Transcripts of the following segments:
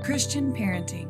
Christian parenting.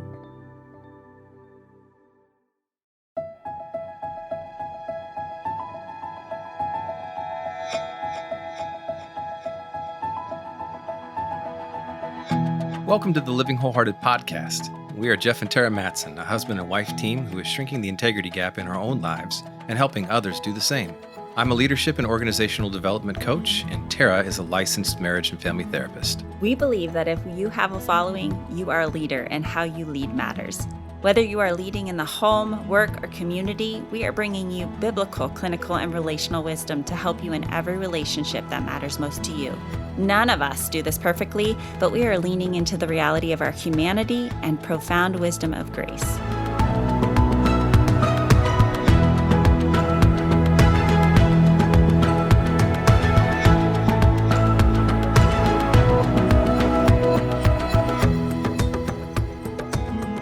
Welcome to the Living Wholehearted podcast. We are Jeff and Terra Matson, a husband and wife team who is shrinking the integrity gap in our own lives and helping others do the same. I'm a leadership and organizational development coach, and Terra is a licensed marriage and family therapist. We believe that if you have a following, you are a leader, and how you lead matters. Whether you are leading in the home, work, or community, we are bringing you biblical, clinical, and relational wisdom to help you in every relationship that matters most to you. None of us do this perfectly, but we are leaning into the reality of our humanity and profound wisdom of grace.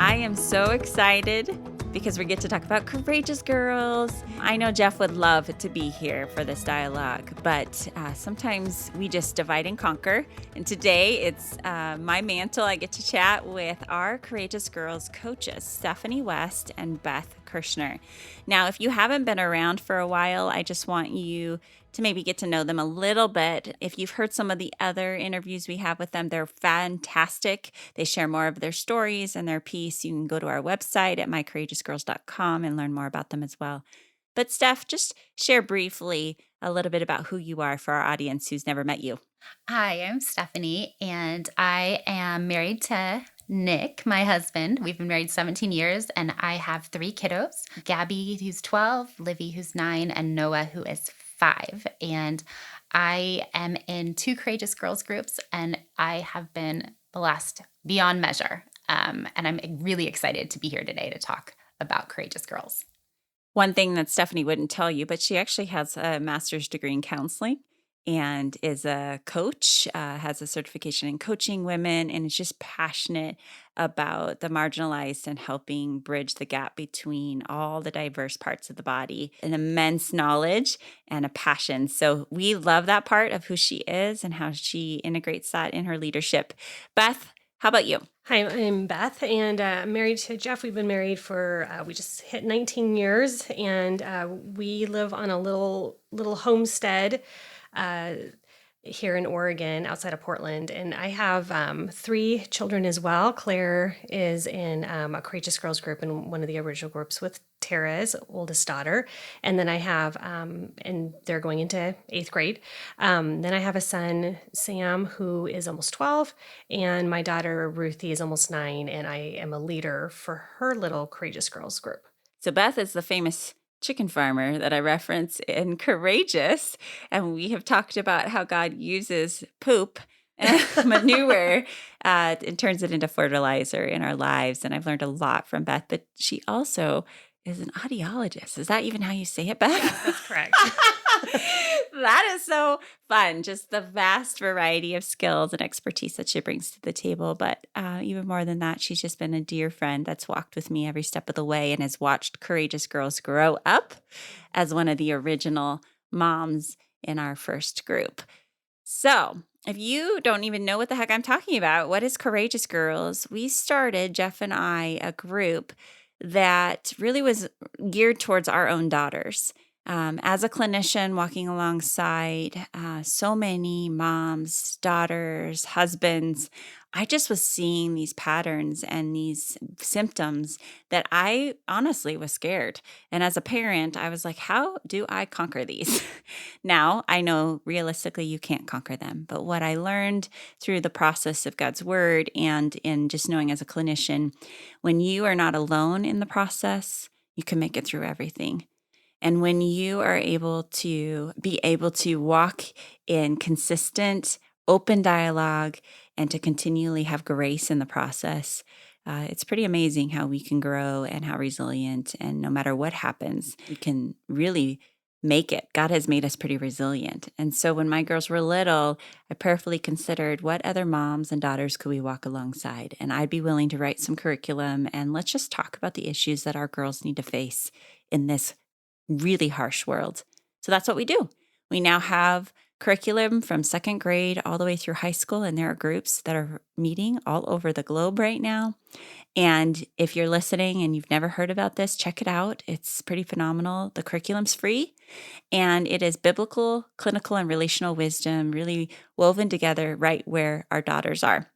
I am so excited because we get to talk about courageous girls. I know Jeff would love to be here for this dialogue, but sometimes we just divide and conquer. And today it's my mantle. I get to chat with our courageous girls coaches, Stephanie West and Beth Kershner. Now, if you haven't been around for a while, I just want you to maybe get to know them a little bit. If you've heard some of the other interviews we have with them, they're fantastic. They share more of their stories and their piece. You can go to our website at mycourageousgirls.com and learn more about them as well. But Steph, just share briefly a little bit about who you are for our audience who's never met you. Hi, I'm Stephanie, and I am married to Nick, my husband. We've been married 17 years, and I have 3 kiddos, Gabby, who's 12, Livy, who's 9, and Noah, who is 5. And I am in 2 Courageous Girls groups, and I have been blessed beyond measure. And I'm really excited to be here today to talk about Courageous Girls. One thing that Stephanie wouldn't tell you, but she actually has a master's degree in counseling and is a coach, has a certification in coaching women, and is just passionate about the marginalized and helping bridge the gap between all the diverse parts of the body. An immense knowledge and a passion. So we love that part of who she is and how she integrates that in her leadership. Beth, how about you? Hi, I'm Beth, and I'm married to Jeff. We've been married for, we just hit 19 years, and we live on a little homestead here in Oregon, outside of Portland. And I have 3 children as well. Claire is in a Courageous Girls group in one of the original groups with Terra's oldest daughter. And then I have, and they're going into 8th grade. Then I have a son, Sam, who is almost 12. And my daughter, Ruthie, is almost 9. And I am a leader for her little Courageous Girls group. So Beth is the famous chicken farmer that I reference in Courageous, and we have talked about how God uses poop and manure and turns it into fertilizer in our lives, and I've learned a lot from Beth, but she also is an audiologist. Is that even how you say it, Beth? Yes, that's correct. That is so fun, just the vast variety of skills and expertise that she brings to the table. But even more than that, she's just been a dear friend that's walked with me every step of the way and has watched Courageous Girls grow up as one of the original moms in our first group. So if you don't even know what the heck I'm talking about, what is Courageous Girls? We started, Jeff and I, a group that really was geared towards our own daughters. As a clinician walking alongside so many moms, daughters, husbands, I just was seeing these patterns and these symptoms that I honestly was scared. And as a parent, I was like, how do I conquer these? Now, I know realistically you can't conquer them. But what I learned through the process of God's word and in just knowing as a clinician, when you are not alone in the process, you can make it through everything. And when you are able to walk in consistent, open dialogue and to continually have grace in the process, it's pretty amazing how we can grow and how resilient. And no matter what happens, we can really make it. God has made us pretty resilient. And so when my girls were little, I prayerfully considered what other moms and daughters could we walk alongside. And I'd be willing to write some curriculum and let's just talk about the issues that our girls need to face in this really harsh world. So that's what we do. We now have curriculum from second grade all the way through high school, and there are groups that are meeting all over the globe right now. And if you're listening and you've never heard about this, check it out. It's pretty phenomenal. The curriculum's free, and it is biblical, clinical, and relational wisdom really woven together right where our daughters are.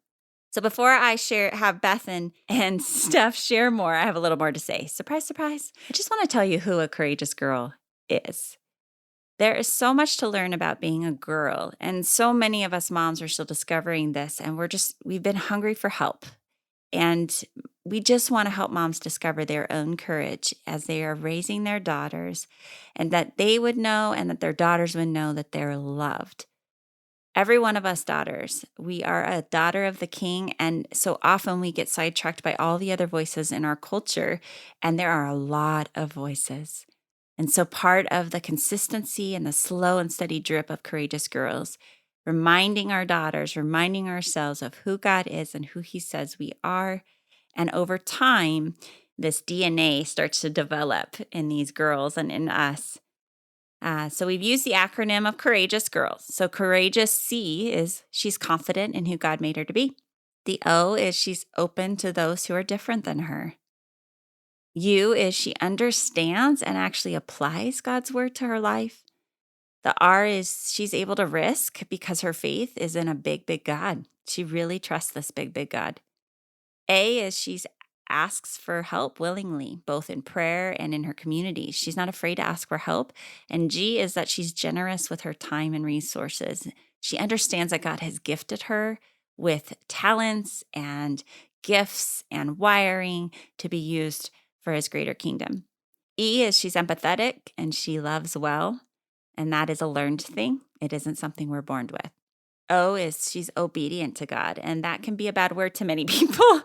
So before I have Beth and Steph share more, I have a little more to say. Surprise, surprise. I just want to tell you who a courageous girl is. There is so much to learn about being a girl, and so many of us moms are still discovering this, and we've been hungry for help. And we just want to help moms discover their own courage as they are raising their daughters, and that they would know and that their daughters would know that they're loved. Every one of us daughters, we are a daughter of the King, and so often we get sidetracked by all the other voices in our culture, and there are a lot of voices. And so part of the consistency and the slow and steady drip of courageous girls, reminding our daughters, reminding ourselves of who God is and who he says we are. And over time, this DNA starts to develop in these girls and in us. So we've used the acronym of Courageous Girls. So Courageous C is she's confident in who God made her to be. The O is she's open to those who are different than her. U is she understands and actually applies God's word to her life. The R is she's able to risk because her faith is in a big, big God. She really trusts this big, big God. A is she's asks for help willingly, both in prayer and in her community. She's not afraid to ask for help. And G is that she's generous with her time and resources. She understands that God has gifted her with talents and gifts and wiring to be used for his greater kingdom. E is she's empathetic and she loves well. And that is a learned thing. It isn't something we're born with. O is she's obedient to God. And that can be a bad word to many people,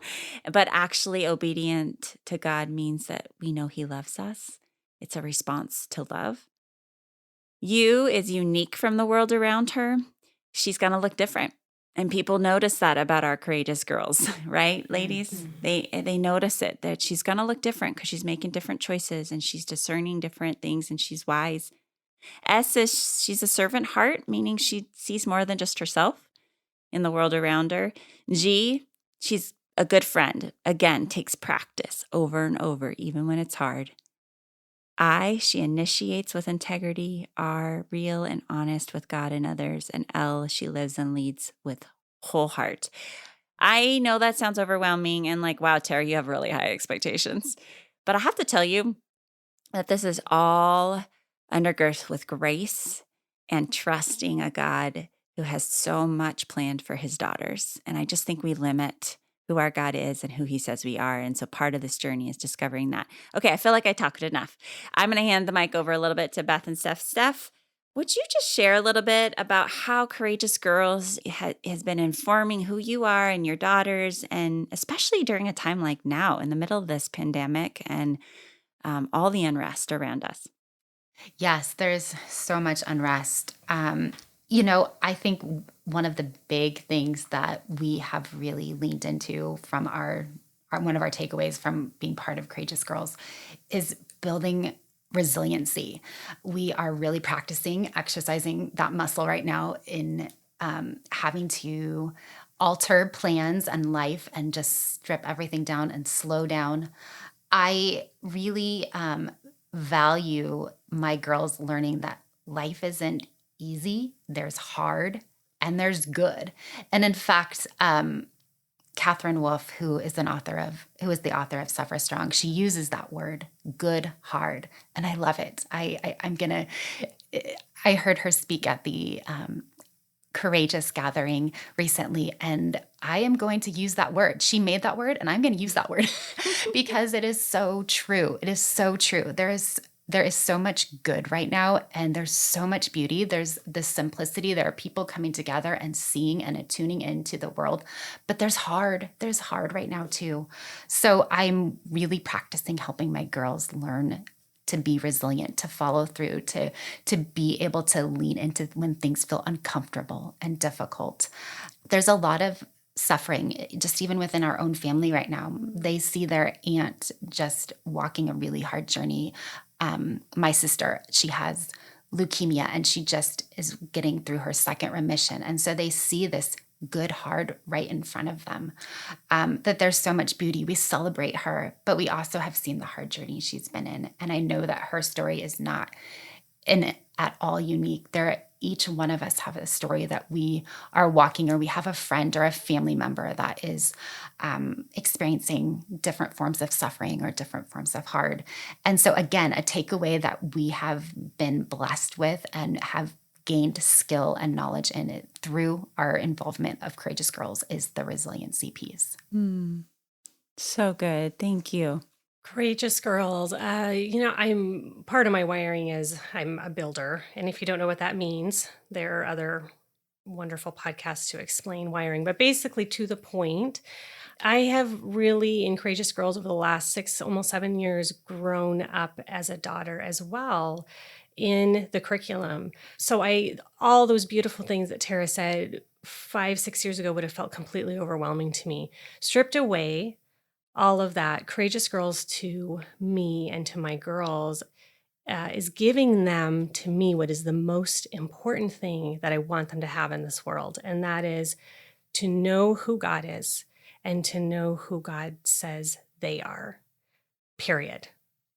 but actually obedient to God means that we know he loves us. It's a response to love. U is unique from the world around her. She's going to look different. And people notice that about our courageous girls, right, ladies? Mm-hmm. They notice it, that she's going to look different because she's making different choices and she's discerning different things and she's wise. S is she's a servant heart, meaning she sees more than just herself in the world around her. G, she's a good friend. Again, takes practice over and over, even when it's hard. I, she initiates with integrity. R, real and honest with God and others. And L, she lives and leads with whole heart. I know that sounds overwhelming and like, wow, Terra, you have really high expectations. But I have to tell you that this is all undergirded with grace and trusting a God who has so much planned for his daughters. And I just think we limit who our God is and who he says we are. And so part of this journey is discovering that. Okay, I feel like I talked enough. I'm going to hand the mic over a little bit to Beth and Steph. Steph, would you just share a little bit about how Courageous Girls has been informing who you are and your daughters, and especially during a time like now in the middle of this pandemic and all the unrest around us? Yes, there's so much unrest. I think one of the big things that we have really leaned into from one of our takeaways from being part of Courageous Girls is building resiliency. We are really exercising that muscle right now in having to alter plans and life and just strip everything down and slow down. I really value my girls learning that life isn't easy. There's hard and there's good. And in fact, Catherine Wolfe, who is the author of Suffer Strong, she uses that word, good, hard, and I love it. I heard her speak at the Courageous Gathering recently, and I am going to use that word. She made that word, and I'm going to use that word because it is so true. It is so true. There is so much good right now, and there's so much beauty. There's this simplicity. There are people coming together and seeing and attuning into the world, but there's hard right now too. So I'm really practicing helping my girls learn to be resilient, to follow through, to be able to lean into when things feel uncomfortable and difficult. There's a lot of suffering, just even within our own family right now. They see their aunt just walking a really hard journey. My sister, she has leukemia, and she just is getting through her second remission. And so they see this good, hard right in front of them, that there's so much beauty. We celebrate her, but we also have seen the hard journey she's been in. And I know that her story is not at all unique. Each one of us have a story that we are walking, or we have a friend or a family member that is experiencing different forms of suffering or different forms of hard. And so again, a takeaway that we have been blessed with and have gained skill and knowledge in it through our involvement of Courageous Girls is the resiliency piece. So good. Thank you. Courageous Girls. I'm part of my wiring is I'm a builder. And if you don't know what that means, there are other wonderful podcasts to explain wiring. But basically, to the point, I have really, in Courageous Girls over the last 6, almost 7 years, grown up as a daughter as well in the curriculum. So all those beautiful things that Terra said 5, 6 years ago would have felt completely overwhelming to me. Stripped away all of that, Courageous Girls to me and to my girls is giving them to me what is the most important thing that I want them to have in this world. And that is to know who God is and to know who God says they are, period.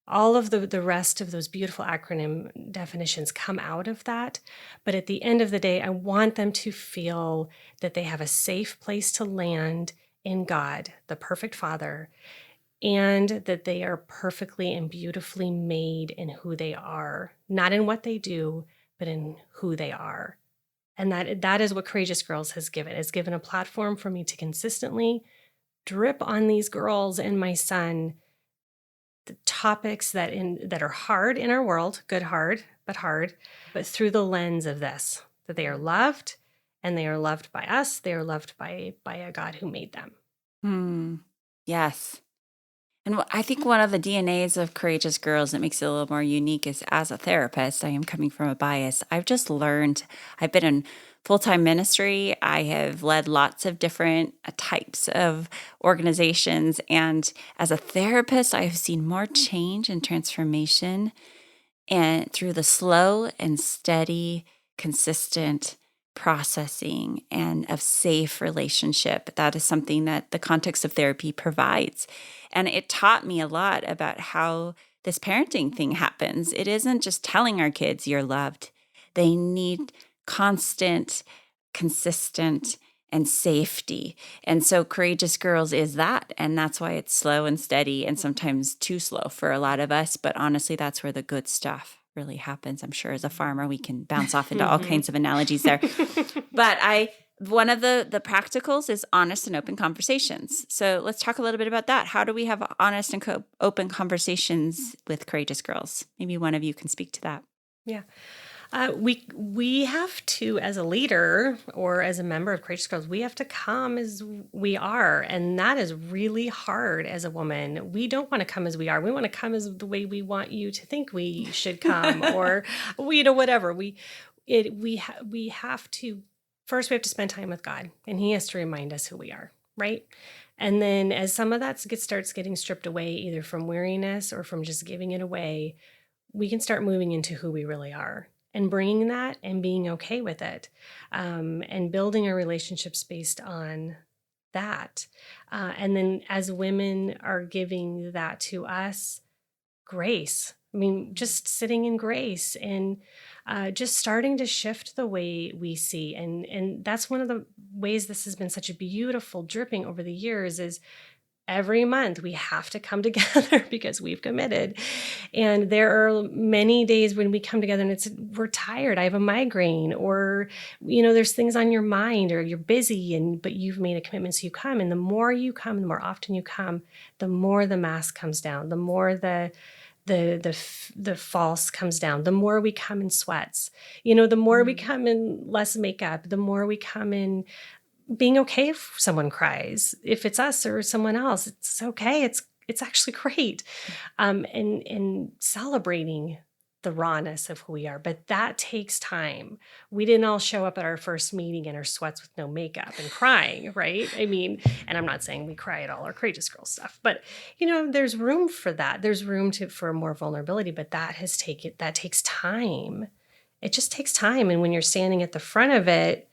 All of the rest of those beautiful acronym definitions come out of that. But at the end of the day, I want them to feel that they have a safe place to land in God, the perfect Father, and that they are perfectly and beautifully made in who they are, not in what they do, but in who they are. And that is what Courageous Girls has given. It's given a platform for me to consistently drip on these girls and my son the topics that are hard in our world, good hard, but through the lens of this, that they are loved, and they are loved by us. They are loved by a God who made them. Yes. And I think one of the DNAs of Courageous Girls that makes it a little more unique is, as a therapist, I am coming from a bias. I've just learned, I've been in full-time ministry. I have led lots of different types of organizations. And as a therapist, I have seen more change and transformation and through the slow and steady, consistent processing and of safe relationship. That is something that the context of therapy provides. And it taught me a lot about how this parenting thing happens. It isn't just telling our kids you're loved. They need constant, consistent, and safety. And so Courageous Girls is that. And that's why it's slow and steady and sometimes too slow for a lot of us. But honestly, that's where the good stuff really happens. I'm sure as a farmer, we can bounce off into all kinds of analogies there. But one of the practicals is honest and open conversations. So let's talk a little bit about that. How do we have honest and open conversations with Courageous Girls? Maybe one of you can speak to that. Yeah. We have to, as a leader or as a member of Courageous Girls, we have to come as we are. And that is really hard as a woman. We don't want to come as we are. We want to come as the way we want you to think we should come or, whatever. We have to, first we have to spend time with God, and he has to remind us who we are, right? And then as some of that starts getting stripped away, either from weariness or from just giving it away, we can start moving into who we really are. And bringing that and being okay with it, and building our relationships based on that. And then as women are giving that to us, grace. I mean, just sitting in grace and just starting to shift the way we see. And that's one of the ways this has been such a beautiful dripping over the years is every month we have to come together because we've committed. And there are many days when we come together and we're tired. I have a migraine, or, there's things on your mind, or you're busy but you've made a commitment. So you come, and the more you come, the more often you come, the more the mask comes down, the more the false comes down, the more we come in sweats, the more we come in less makeup, the more we come in being okay if someone cries. If it's us or someone else, it's okay. It's actually great. And celebrating the rawness of who we are. But that takes time. We didn't all show up at our first meeting in our sweats with no makeup and crying, right? I mean, and I'm not saying we cry at all our Courageous Girl stuff, but there's room for that. There's room for more vulnerability, but that takes time. it just takes time. And when you're standing at the front of it,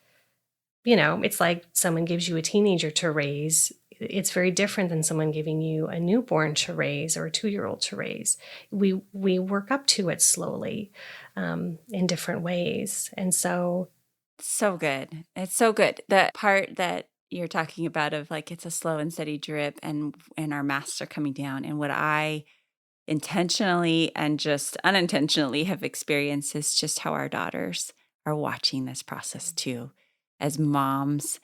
it's like someone gives you a teenager to raise. It's very different than someone giving you a newborn to raise or a 2-year-old to raise. We work up to it slowly in different ways. And so good. It's so good. The part that you're talking about of like it's a slow and steady drip and our masks are coming down, and what I intentionally and just unintentionally have experienced is just how our daughters are watching this process too, as moms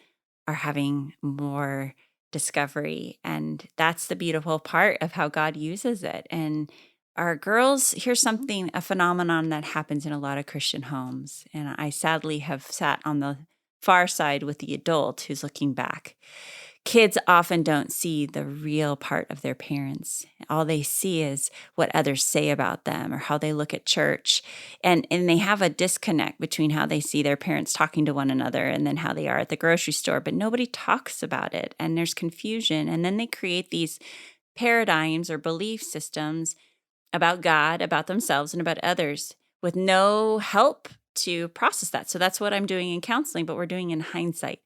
are having more discovery. And that's the beautiful part of how God uses it. And our girls, here's something, a phenomenon that happens in a lot of Christian homes. And I sadly have sat on the far side with the adult who's looking back. Kids often don't see the real part of their parents. All they see is what others say about them or how they look at church. And they have a disconnect between how they see their parents talking to one another and then how they are at the grocery store, but nobody talks about it. And there's confusion. And then they create these paradigms or belief systems about God, about themselves, and about others with no help to process that. So that's what I'm doing in counseling, but we're doing in hindsight.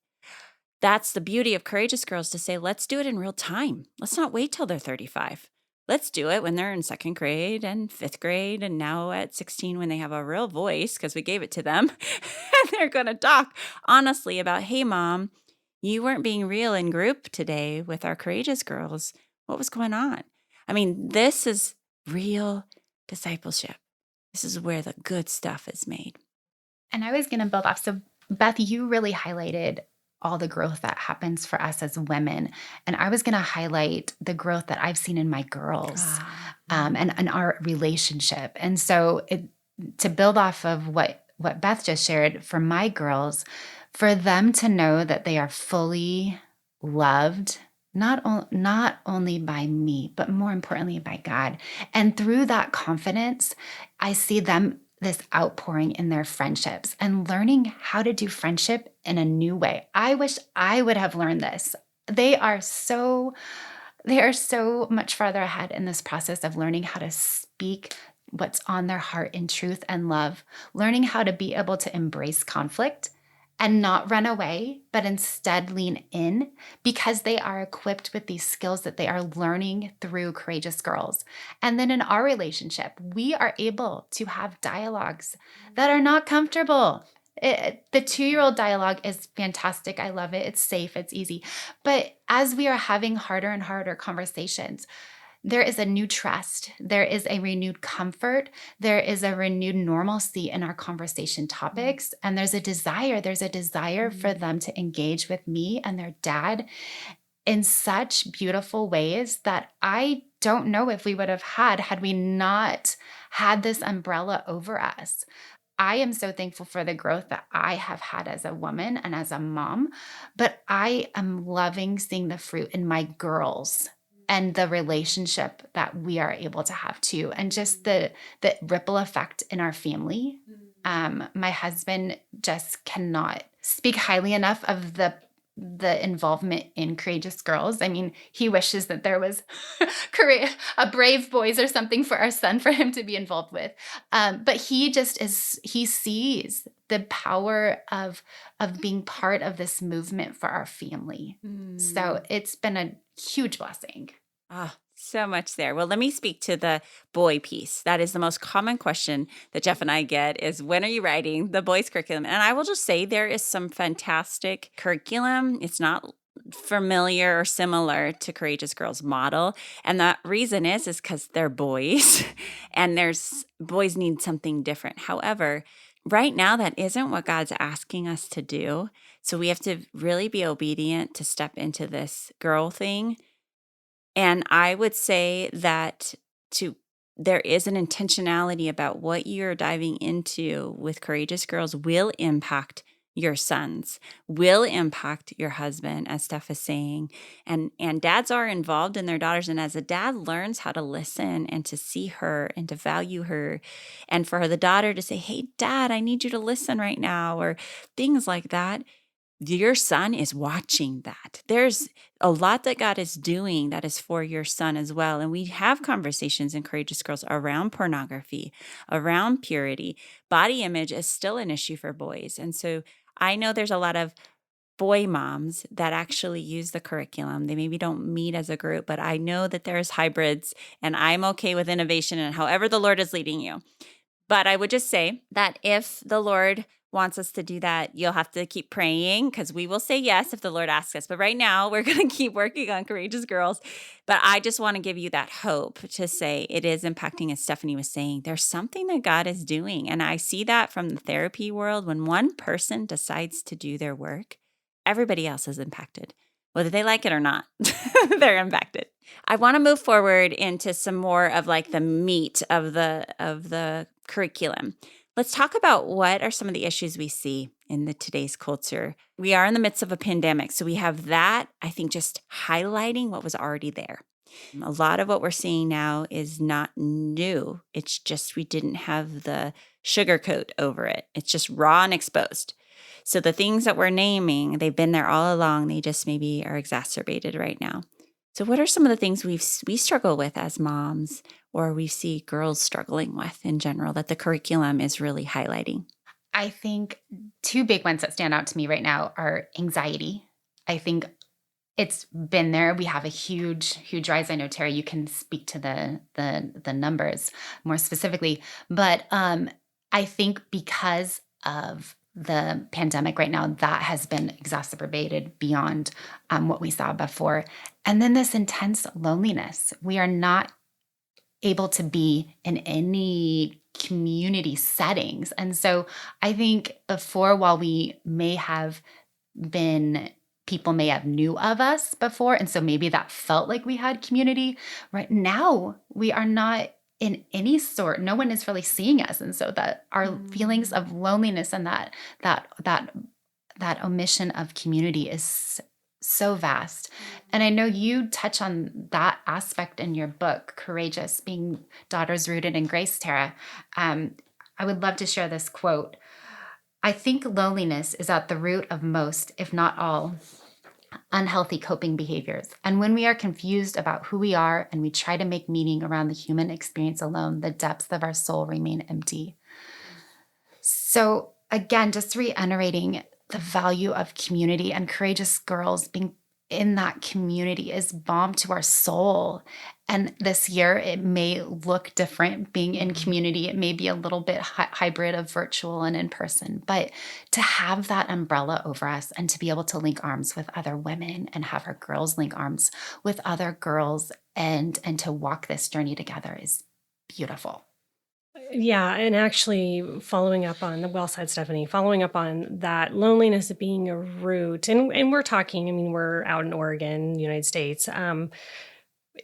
That's the beauty of Courageous Girls, to say, let's do it in real time. Let's not wait till they're 35. Let's do it when they're in 2nd grade and 5th grade and now at 16 when they have a real voice because we gave it to them. And they're going to talk honestly about, hey, Mom, you weren't being real in group today with our Courageous Girls. What was going on? I mean, this is real discipleship. This is where the good stuff is made. And I was going to build off. So, Beth, you really highlighted all the growth that happens for us as women. And I was going to highlight the growth that I've seen in my girls and our relationship. And so to build off of what Beth just shared, for my girls, for them to know that they are fully loved, not only by me, but more importantly by God. And through that confidence, I see them this outpouring in their friendships and learning how to do friendship in a new way. I wish I would have learned this. They are so much farther ahead in this process of learning how to speak what's on their heart in truth and love, learning how to be able to embrace conflict and not run away, but instead lean in, because they are equipped with these skills that they are learning through Courageous Girls. And then in our relationship, we are able to have dialogues that are not comfortable. The 2-year-old dialogue is fantastic. I love it. It's safe. It's easy. But as we are having harder and harder conversations, there is a new trust. There is a renewed comfort. There is a renewed normalcy in our conversation topics. And there's a desire for them to engage with me and their dad in such beautiful ways that I don't know if we would have had we not had this umbrella over us. I am so thankful for the growth that I have had as a woman and as a mom, but I am loving seeing the fruit in my girls and the relationship that we are able to have too, and just the ripple effect in our family. My husband just cannot speak highly enough of the involvement in Courageous Girls. I mean, he wishes that there was a Brave Boys or something for our son for him to be involved with. But he sees the power of being part of this movement for our family. So it's been a huge blessing. So much there. Well, let me speak to the boy piece. That is the most common question that Jeff and I get is, when are you writing the boys' curriculum? And I will just say there is some fantastic curriculum. It's not familiar or similar to Courageous Girls model. And the reason is because they're boys and boys need something different. However, right now, that isn't what God's asking us to do. So we have to really be obedient to step into this girl thing. And I would say that there is an intentionality about what you're diving into with Courageous Girls will impact your sons, will impact your husband, as Steph is saying. And dads are involved in their daughters. And as a dad learns how to listen and to see her and to value her, and for the daughter to say, hey, Dad, I need you to listen right now, or things like that, your son is watching that. a lot that God is doing that is for your son as well. And we have conversations in Courageous Girls around pornography, around purity. Body image is still an issue for boys. And so I know there's a lot of boy moms that actually use the curriculum. They maybe don't meet as a group, but I know that there's hybrids, and I'm okay with innovation and however the Lord is leading you. But I would just say that if the Lord wants us to do that, you'll have to keep praying, because we will say yes if the Lord asks us. But right now, we're going to keep working on Courageous Girls. But I just want to give you that hope to say it is impacting, as Stephanie was saying. There's something that God is doing. And I see that from the therapy world. When one person decides to do their work, everybody else is impacted. Whether they like it or not, they're impacted. I want to move forward into some more of like the meat of the curriculum. Let's talk about what are some of the issues we see in today's culture. We are in the midst of a pandemic, so we have that, I think, just highlighting what was already there. A lot of what we're seeing now is not new. It's just we didn't have the sugarcoat over it. It's just raw and exposed. So the things that we're naming, they've been there all along. They just maybe are exacerbated right now. So what are some of the things we struggle with as moms, or we see girls struggling with in general, that the curriculum is really highlighting? I think two big ones that stand out to me right now are anxiety. I think it's been there. We have a huge rise. I know, Terra, you can speak to the numbers more specifically, but I think because of the pandemic right now, that has been exacerbated beyond what we saw before. And then this intense loneliness. We are not able to be in any community settings. And so I think before, while we may have been, people may have knew of us before, and so maybe that felt like we had community, right now we are not in any sort, no one is really seeing us. And so that our feelings of loneliness and that omission of community is so vast. And I know you touch on that aspect in your book, Courageous, being daughters rooted in grace, Terra. I would love to share this quote. I think loneliness is at the root of most, if not all, unhealthy coping behaviors. And when we are confused about who we are and we try to make meaning around the human experience alone, the depths of our soul remain empty. So again, just reiterating the value of community, and Courageous Girls being in that community is balm to our soul. And this year, it may look different being in community. It may be a little bit hybrid of virtual and in person, but to have that umbrella over us and to be able to link arms with other women and have our girls link arms with other girls and to walk this journey together is beautiful. Yeah, and actually following up on the well said, Stephanie, following up on that loneliness being a root, and we're talking, I mean, we're out in Oregon, United States.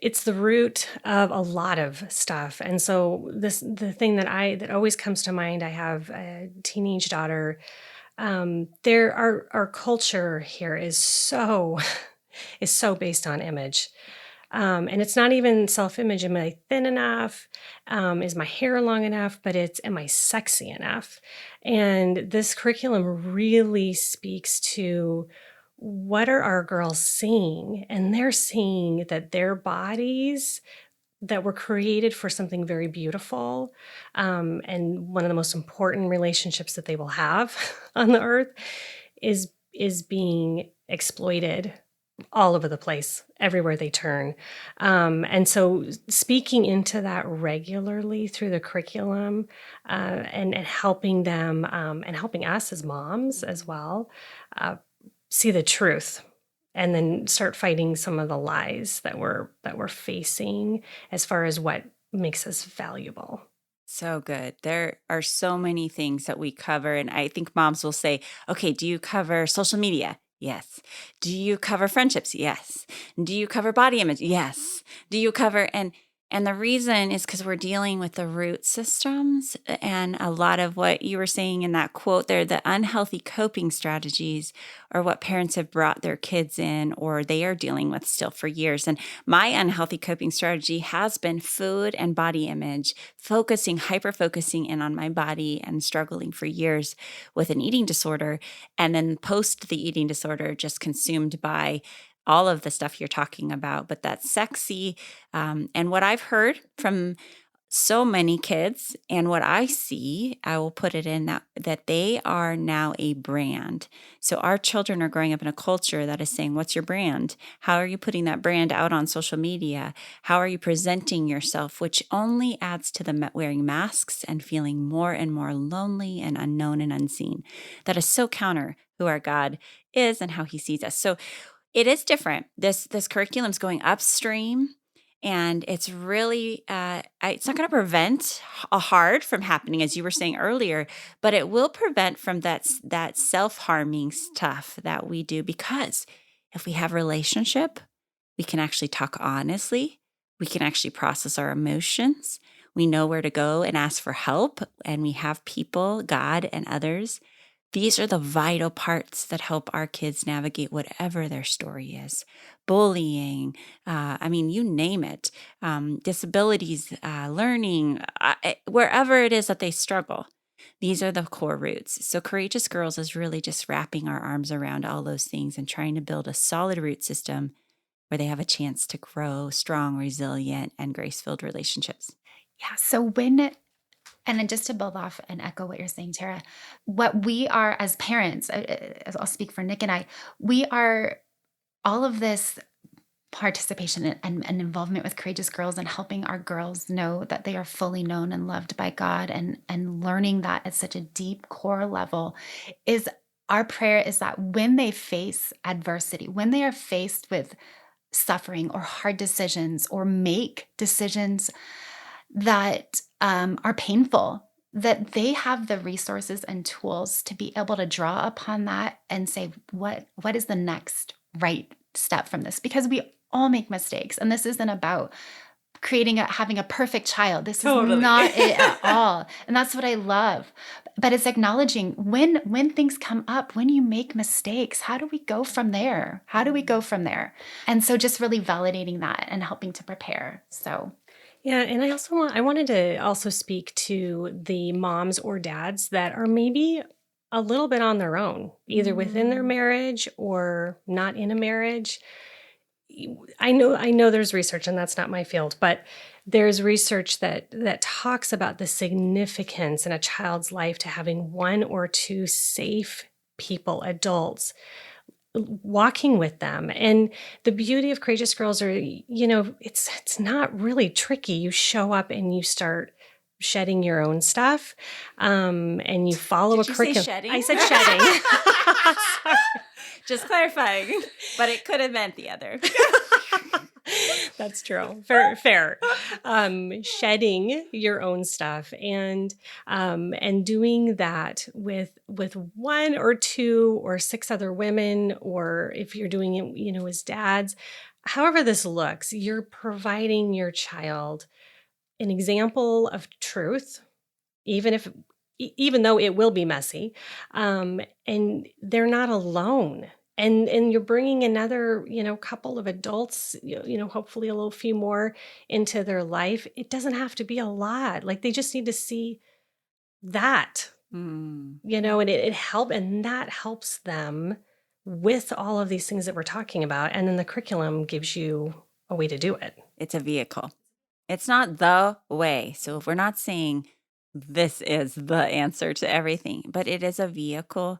It's the root of a lot of stuff. And so the thing that always comes to mind, I have a teenage daughter. Our culture here is so based on image. And it's not even self-image. Am I thin enough? Is my hair long enough? But am I sexy enough? And this curriculum really speaks to what are our girls seeing? And they're seeing that their bodies that were created for something very beautiful, and one of the most important relationships that they will have on the earth is being exploited all over the place, everywhere they turn. And so speaking into that regularly through the curriculum, and helping them, and helping us as moms as well, see the truth, and then start fighting some of the lies that we're facing as far as what makes us valuable. So good. There are so many things that we cover. And I think moms will say, okay, do you cover social media? Yes. Do you cover friendships? Yes. Do you cover body image? Yes. Do you cover, and the reason is because we're dealing with the root systems, and a lot of what you were saying in that quote there, the unhealthy coping strategies are what parents have brought their kids in, or they are dealing with still for years. And my unhealthy coping strategy has been food and body image, hyper-focusing in on my body, and struggling for years with an eating disorder. And then post the eating disorder, just consumed by all of the stuff you're talking about, but that's sexy. And what I've heard from so many kids and what I see, I will put it in that they are now a brand. So our children are growing up in a culture that is saying, what's your brand? How are you putting that brand out on social media? How are you presenting yourself? Which only adds to the wearing masks and feeling more and more lonely and unknown and unseen. That is so counter who our God is and how he sees us. So it is different. This curriculum's going upstream. And it's really, it's not going to prevent a hard from happening, as you were saying earlier, but it will prevent from that self-harming stuff that we do. Because if we have relationship, we can actually talk honestly. We can actually process our emotions. We know where to go and ask for help. And we have people, God and others. These are the vital parts that help our kids navigate whatever their story is. Bullying, you name it, disabilities, learning, wherever it is that they struggle. These are the core roots. So Courageous Girls is really just wrapping our arms around all those things and trying to build a solid root system where they have a chance to grow strong, resilient, and grace-filled relationships. Yeah. So and then just to build off and echo what you're saying, Terra, what we are as parents, I'll speak for Nick and I, we are all of this participation and involvement with Courageous Girls and helping our girls know that they are fully known and loved by God and learning that at such a deep core level is our prayer is that when they face adversity, when they are faced with suffering or hard decisions or make decisions that are painful, that they have the resources and tools to be able to draw upon that and say, what is the next right step from this? Because we all make mistakes, and this isn't about having a perfect child. This Totally. is not it at all. And that's what I love. But it's acknowledging when things come up, when you make mistakes, how do we go from there? And so just really validating that and helping to prepare. So Yeah, and I wanted to also speak to the moms or dads that are maybe a little bit on their own, either within their marriage or not in a marriage. I know there's research, and that's not my field, but there's research that talks about the significance in a child's life to having one or two safe people, adults, walking with them. And the beauty of Courageous Girls are, it's not really tricky. You show up and you start shedding your own stuff, and you follow Did a you say curriculum. shedding? I said shedding. Sorry. Just clarifying, but it could have meant the other. That's true. Fair. Shedding your own stuff and doing that with one or two or six other women, or if you're doing it, as dads, however this looks, you're providing your child an example of truth, even though it will be messy, and they're not alone. And you're bringing another, couple of adults, hopefully a little few more into their life. It doesn't have to be a lot. Like, they just need to see that, and that helps them with all of these things that we're talking about. And then the curriculum gives you a way to do it. It's a vehicle. It's not the way. So if we're not saying this is the answer to everything, but it is a vehicle.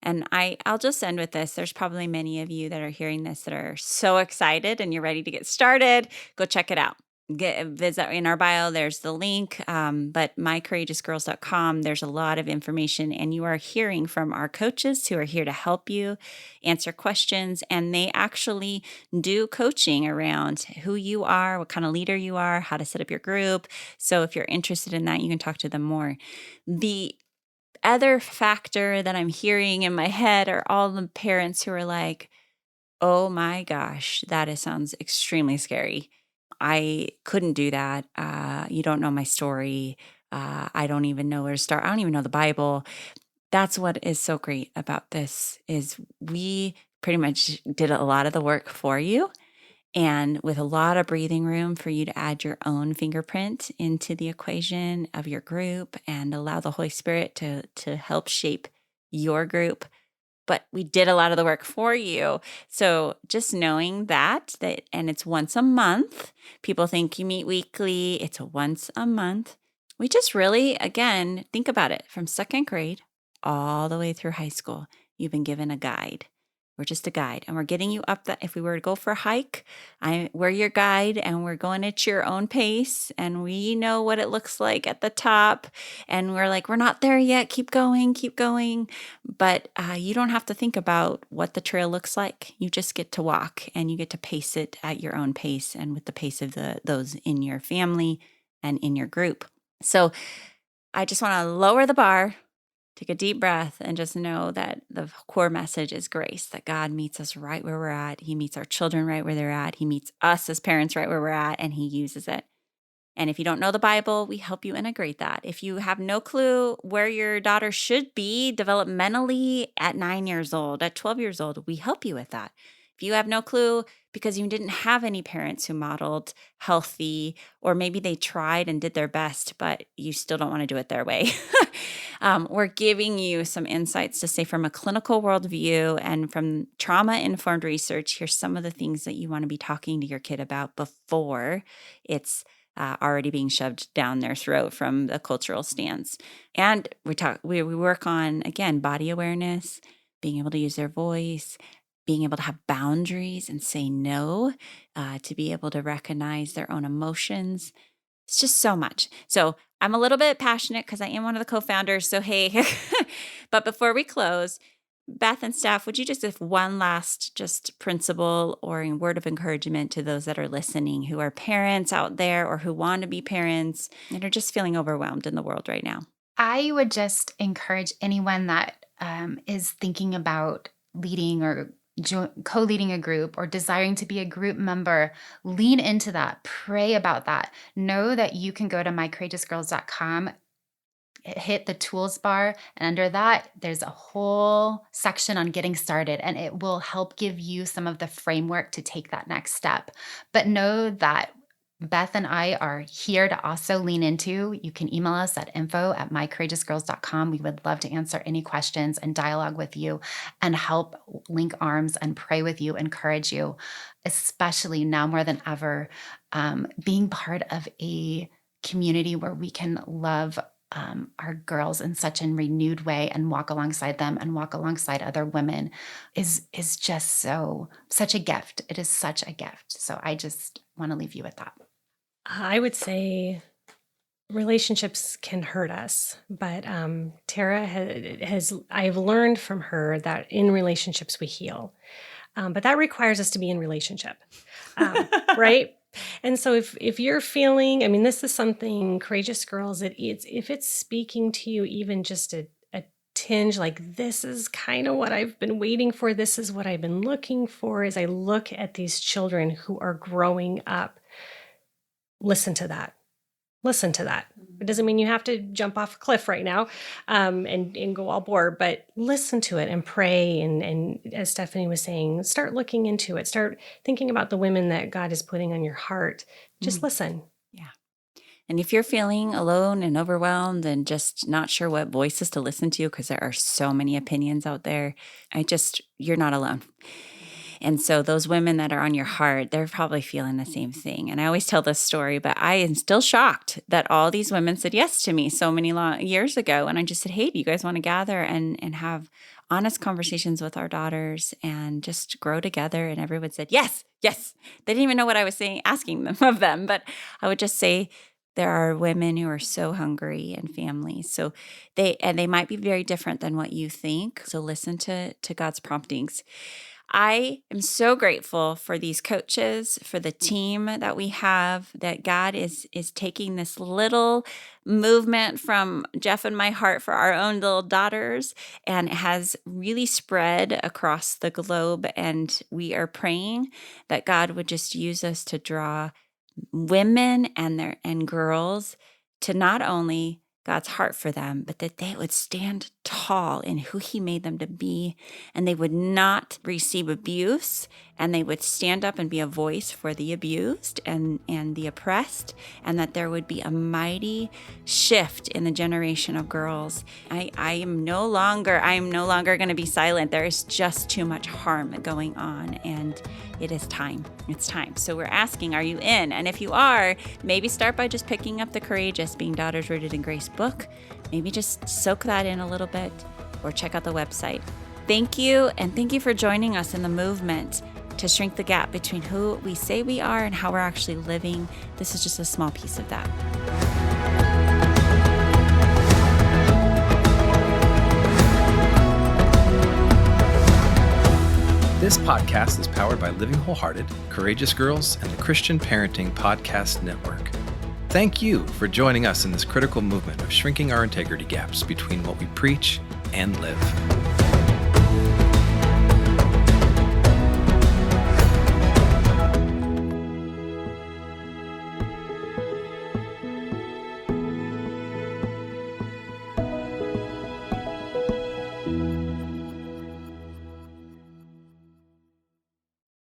And I'll just end with this. There's probably many of you that are hearing this that are so excited and you're ready to get started. Go check it out. Visit in our bio. There's the link. But mycourageousgirls.com, there's a lot of information, and you are hearing from our coaches who are here to help you answer questions. And they actually do coaching around who you are, what kind of leader you are, how to set up your group. So if you're interested in that, you can talk to them more. The other factor that I'm hearing in my head are all the parents who are like, oh my gosh, sounds extremely scary. I couldn't do that. You don't know my story. I don't even know where to start. I don't even know the Bible. That's what is so great about this is we pretty much did a lot of the work for you, and with a lot of breathing room for you to add your own fingerprint into the equation of your group and allow the Holy Spirit to help shape your group. but we did a lot of the work for you. So just knowing that, and it's once a month. People think you meet weekly. It's once a month. We just really, again, think about it from second grade all the way through high school. You've been given a guide. We're just a guide, and we're getting you up that. If we were to go for a hike, we're your guide, and we're going at your own pace, and we know what it looks like at the top, and we're like, we're not there yet. Keep going, keep going. But you don't have to think about what the trail looks like. You just get to walk, and you get to pace it at your own pace, and with the pace of those in your family and in your group. So I just want to lower the bar. Take a deep breath and just know that the core message is grace, that God meets us right where we're at. He meets our children right where they're at. He meets us as parents right where we're at, and he uses it. And if you don't know the Bible, we help you integrate that. If you have no clue where your daughter should be developmentally at 9 years old, at 12 years old, we help you with that. If you have no clue because you didn't have any parents who modeled healthy, or maybe they tried and did their best, but you still don't want to do it their way, we're giving you some insights to say from a clinical worldview and from trauma-informed research, here's some of the things that you want to be talking to your kid about before it's already being shoved down their throat from the cultural stance. And we work on, again, body awareness, being able to use their voice, being able to have boundaries and say no, to be able to recognize their own emotions. It's just so much. So I'm a little bit passionate because I am one of the co-founders. So, hey, but before we close, Beth and Steph, would you just give one last just principle or a word of encouragement to those that are listening who are parents out there or who want to be parents and are just feeling overwhelmed in the world right now? I would just encourage anyone that is thinking about leading or co-leading a group or desiring to be a group member, lean into that, pray about that. Know that you can go to mycourageousgirls.com, hit the tools bar, and under that, there's a whole section on getting started, and it will help give you some of the framework to take that next step. But know that Beth and I are here to also lean into. You can email us at info@mycourageousgirls.com. We would love to answer any questions and dialogue with you and help link arms and pray with you, encourage you, especially now more than ever, being part of a community where we can love our girls in such a renewed way and walk alongside them and walk alongside other women is just such a gift. It is such a gift. So I just want to leave you with that. I would say relationships can hurt us, but Terra I've learned from her that in relationships we heal, but that requires us to be in relationship, right? And so if you're feeling, I mean, this is something Courageous Girls, if it's speaking to you, even just a tinge, like this is kind of what I've been waiting for, this is what I've been looking for as I look at these children who are growing up. Listen to that. Listen to that. It doesn't mean you have to jump off a cliff right now and go all bored, but listen to it and pray. And as Stephanie was saying, start looking into it. Start thinking about the women that God is putting on your heart. Just listen. Yeah. And if you're feeling alone and overwhelmed and just not sure what voices to listen to, because there are so many opinions out there, you're not alone. And so those women that are on your heart, they're probably feeling the same thing. And I always tell this story, but I am still shocked that all these women said yes to me so many years ago. And I just said, hey, do you guys want to gather and have honest conversations with our daughters and just grow together? And everyone said, yes, yes. They didn't even know what I was asking them of them. But I would just say, there are women who are so hungry and families. So they might be very different than what you think. So listen to God's promptings. I am so grateful for these coaches, for the team that we have, that God is taking this little movement from Jeff and my heart for our own little daughters and has really spread across the globe. And we are praying that God would just use us to draw women and girls to not only God's heart for them, but that they would stand tall in who he made them to be, and they would not receive abuse and they would stand up and be a voice for the abused and the oppressed, and that there would be a mighty shift in the generation of girls. I am no longer going to be silent. There is just too much harm going on, and it is time. It's time. So we're asking, are you in? And if you are, maybe start by just picking up the Courageous, Being Daughters Rooted in Grace book. Maybe just soak that in a little bit, or check out the website. Thank you, and thank you for joining us in the movement to shrink the gap between who we say we are and how we're actually living. This is just a small piece of that. This podcast is powered by Living Wholehearted, Courageous Girls, and the Christian Parenting Podcast Network. Thank you for joining us in this critical movement of shrinking our integrity gaps between what we preach and live.